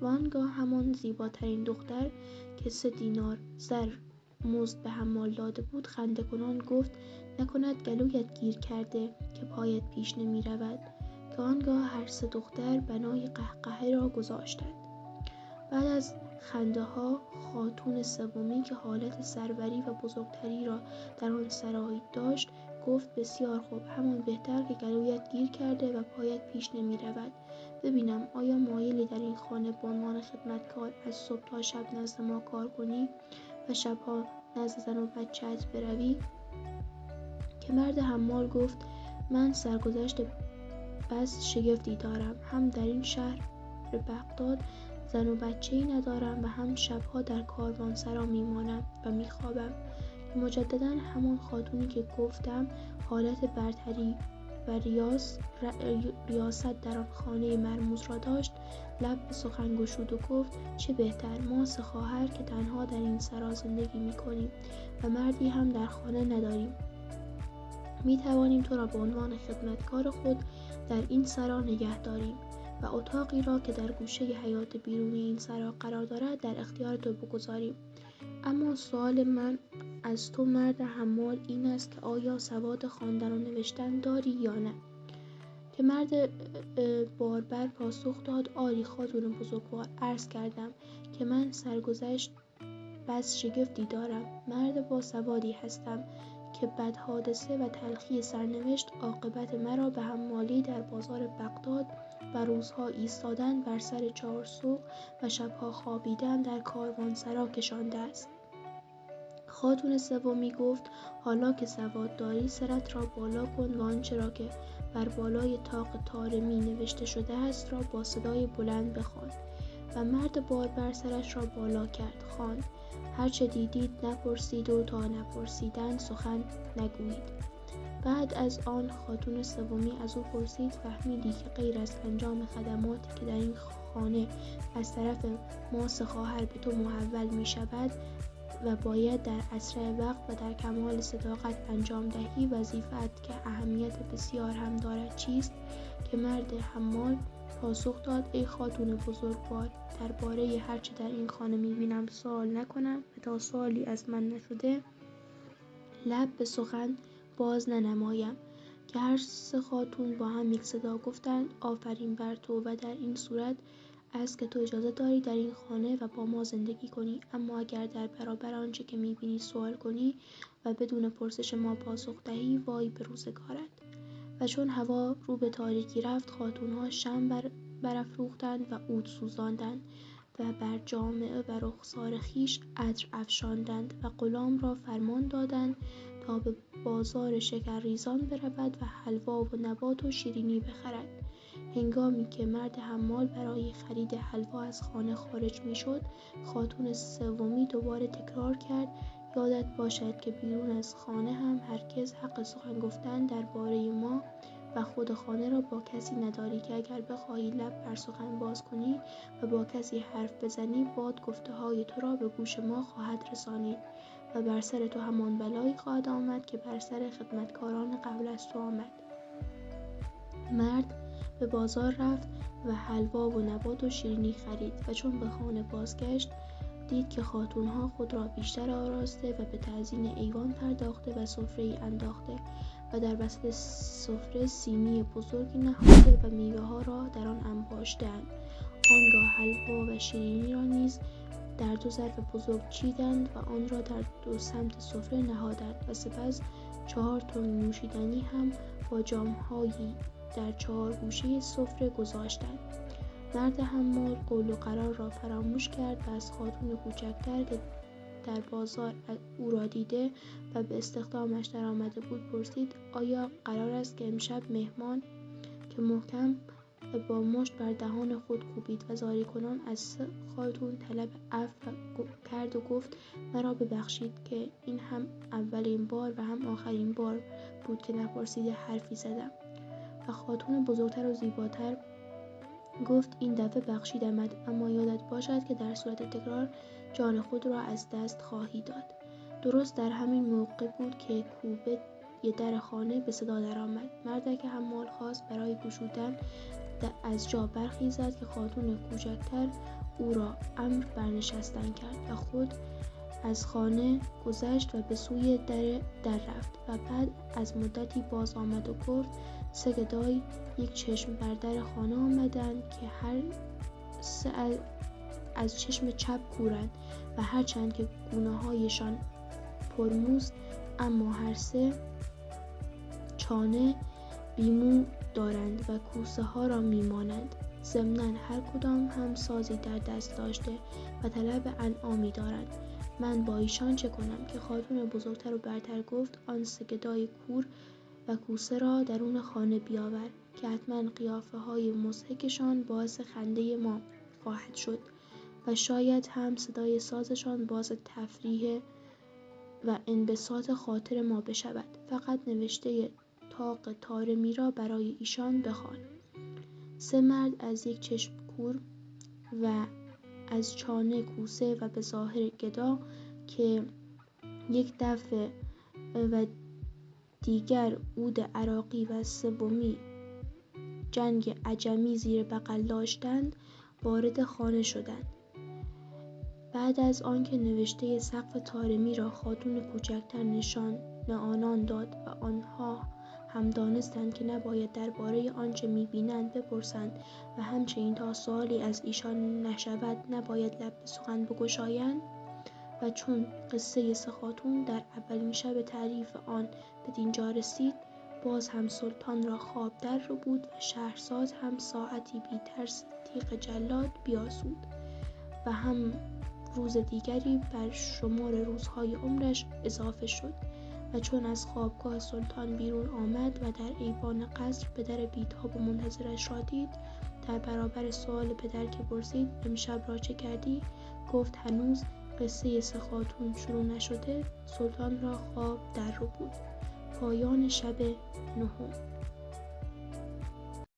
وانگاه همان زیباترین دختر که 3 دینار زر مزد به حمال داده بود خنده کنان گفت نکند گلویت گیر کرده که پایت پیش نمی رود، که آنگاه هر 3 دختر بنای قهقهه را گذاشتند. بعد از خنده ها خاتون سومی که حالت سروری و بزرگتری را در آن سرای داشت گفت بسیار خوب، همان بهتر که گلویت گیر کرده و پایت پیش نمی رود. ببینم آیا مایلی در این خانه به عنوان خدمتکار از صبح تا شب نزد ما کار کنی و شبها نزد زن و بچه‌ات بروی؟ که مرد حمال گفت من سرگذشت بس شگفتی دارم، هم در این شهر بغداد زن و بچه‌ای ندارم و هم شبها در کاروانسرا میمانم و میخوابم. مجددا همان خاتونی که گفتم حالت برتری و ریاست در آن خانه مرموز را داشت لب به سخن گشود و گفت چه بهتر، ما 3 خواهر که تنها در این سرا زندگی میکنیم و مردی هم در خانه نداریم، میتوانیم تو را به عنوان خدمتکار خود در این سرا نگه داریم و اتاقی را که در گوشه حیاط بیرونی این سرا قرار دارد در اختیار تو بگذاریم. اما سوال من از تو مرد حمال این است که آیا سواد خواندن و نوشتن داری یا نه؟ که مرد باربر پاسخ داد آری خاتون بزرگوار، عرض کردم که من سرگذشت بس شگفتی دارم، مرد با سوادی هستم که بد حادثه و تلخی سرنوشت عاقبت مرا به حمالی در بازار بغداد و روزها ایستادن بر سر 4 سوق و شبها خوابیدن در کاروانسرا کشانده است. خاتون سومی گفت حالا که سواد داری سرت را بالا کن و آنچه را که بر بالای طاق طارمی نوشته شده است را با صدای بلند بخوان. و مرد باربر سرش را بالا کرد، خواند هرچه دیدید نپرسید و تا نپرسیدن سخن نگویید. بعد از آن خاتون سومی از او پرسید فهمیدی که غیر از انجام خدماتی که در این خانه از طرف ما 3 خواهر به تو محول می شود و باید در اسرع وقت و در کمال صداقت انجام دهی، وظیفت که اهمیت بسیار هم دارد چیست؟ که مرد حمال پاسخ داد ای خاتون بزرگوار، درباره هرچه در این خانه میبینم سوال نکنم و تا سوالی از من نشده لب به سخن باز ننمایم. که هر 3 خاتون با هم یک صدا گفتند آفرین بر تو و در این صورت است که تو اجازه داری در این خانه و با ما زندگی کنی، اما اگر در برابر آنچه که میبینی سوال کنی و بدون پرسش ما پاسخ دهی وای به روزگارت. و چون هوا رو به تاریکی رفت خاتونها شمع برافروختند و عود سوزاندند و بر جامه و رخسار خویش عطر افشاندند و غلام را فرمان دادند تا به بازار شکرریزان برود و حلوا و نبات و شیرینی بخرد. هنگامی که مرد حمال برای خرید حلوا از خانه خارج میشد خاتون سومی دوباره تکرار کرد یادت باشد که بیرون از خانه هم هرگز حق سخن گفتن درباره ما و خود خانه را با کسی نداری، که اگر بخواهی لب بر سخن باز کنی و با کسی حرف بزنی باد گفته های تو را به گوش ما خواهد رسانید و بر سر تو همان بلایی خواهد آمد که بر سر خدمتکاران قبل از تو آمد. مرد به بازار رفت و حلوا و نبات و شیرینی خرید و چون به خانه بازگشت دید که خاتونها خود را بیشتر آراسته و به تزیین ایوان پرداخته و سفره‌ای انداخته و در وسط سفره سینی بزرگی نهاده و میوه ها را در آن انباشته‌اند. آنگاه حلوا و شیرینی را نیز در 2 ظرف بزرگ چیدند و آن را در 2 سمت سفره نهادند و سپس 4 تن نوشیدنی هم با جام‌هایی در 4 گوشه سفره گذاشتند. مرد حمال قول و قرار را فراموش کرد و از خاتون کوچکتر که در بازار او را دیده و به استخدامش در آمده بود پرسید آیا قرار است که امشب مهمان که محکم با مشت بر دهان خود کوبید و زاری کنان از خاتون طلب عفو کرد و گفت مرا ببخشید که این هم اولین بار و هم آخرین بار بود که نپرسیده حرفی زدم. و خاتون بزرگتر و زیباتر گفت این دفعه بخشیدمت، اما یادت باشد که در صورت تکرار جان خود را از دست خواهی داد. درست در همین موقع بود که کوبه در خانه به صدا درآمد. مردک حمال خواست برای گشودن از جا برخیزد که خاتون کوچکتر او را امر برنشستن کرد و خود از خانه گذشت و به سوی در رفت و بعد از مدتی باز آمد و گفت 3 گدای یک چشم بر در خانه آمدند که هر 3 از چشم چپ کورند و هرچند که گونه هایشان پرموست اما هر 3 چانه بیمو دارند و کوسه ها را میمانند. ضمناً هر کدام هم سازی در دست داشته و طلب انعامی دارند. من با ایشان چه کنم؟ که خاتون بزرگتر و برتر گفت آن 3 گدای کور و کوسه را درون خانه بیاور که حتما قیافه های مضحکشان باعث خنده ما خواهد شد و شاید هم صدای سازشان باعث تفریح و انبساط خاطر ما بشود. فقط نوشته طاق طارمی را برای ایشان بخوان. 3 مرد از یک چشم کور و از چانه کوسه و به ظاهر گدا که یک دفع و دیگر عود عراقی و سومی جنگ عجمی زیر بغل داشتند وارد خانه شدند. بعد از آنکه نوشته سقف طارمی را خاتون کوچکتر نشان آنان داد و آنها هم دانستند که نباید درباره آنچه می‌بینند بپرسند و همچنین تا سؤالی از ایشان نشود نباید لب به سخن بگشایند و چون قصه 3 خاتون در اولین شب تعریف آن به دینجا رسید باز هم سلطان را خواب در ربود و شهرزاد هم ساعتی بی ترس تیغ جلاد بیاسود و هم روز دیگری بر شمار روزهای عمرش اضافه شد و چون از خوابگاه سلطان بیرون آمد و در ایوان قصر پدر بیتاب و منتظرش را دید در برابر سؤال پدر که پرسید امشب را چه کردی؟ گفت هنوز قصه 3 خاتون شروع نشده. سلطان را خواب در ربود. پایان شب 9.